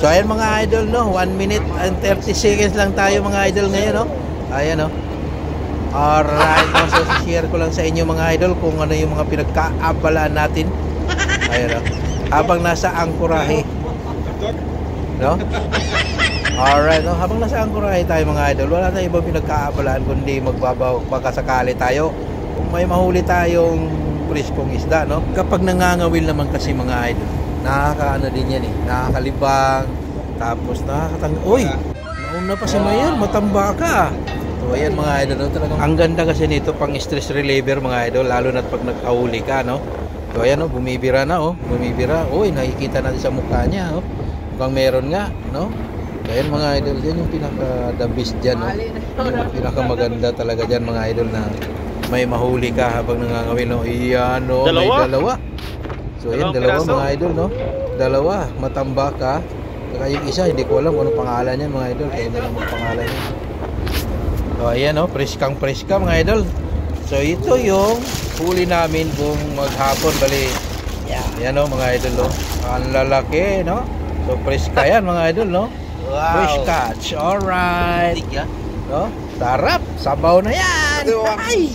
So ayan mga idol, no, 1 minute and 30 seconds lang tayo mga idol ngayon, no. Ayan, no. Alright, no, so share ko lang sa inyo mga idol kung ano yung mga pinagkaabalaan natin. Ayan, no. Habang nasa angkorahe, no. Alright, no, habang nasa angkorahe tayo mga idol, wala tayong ibang pinagkaabalaan kundi magkasakali tayo kung may mahuli tayong priskong isda, no. Kapag nangangawil naman kasi mga idol, nakakaano din yan eh, nakakalibang, tapos uy, nauna pa si Mayan, matamba ka. So ayan mga idol, no, talagang ang ganda kasi nito pang stress reliever mga idol, lalo na pag nagkahuli ka, no. So ayan, no, bumibira na, oh, bumibira. Uy, nakikita natin sa mukha niya, oh, mukhang meron nga, no. So ayan mga idol, yan yung pinaka the best dyan, no? Yung pinaka maganda talaga dyan mga idol, na may mahuli ka habang nangangawil, no. Iyan, no, may dalawa. So ayan, dalawa mga idol, no. Dalawa, matamba ka. Saka yung isa, hindi ko alam kung anong pangalan niya mga idol, kaya na naman pangalan niya. So ayan, no, preskang preska mga idol. So ito yung huli namin kung maghapon, bali. Ayan, no, mga idol, no. Ang lalaki, no. So preska yan mga idol, no. Wow. Fresh catch, alright. No? Sarap, sabaw na yan. Ay!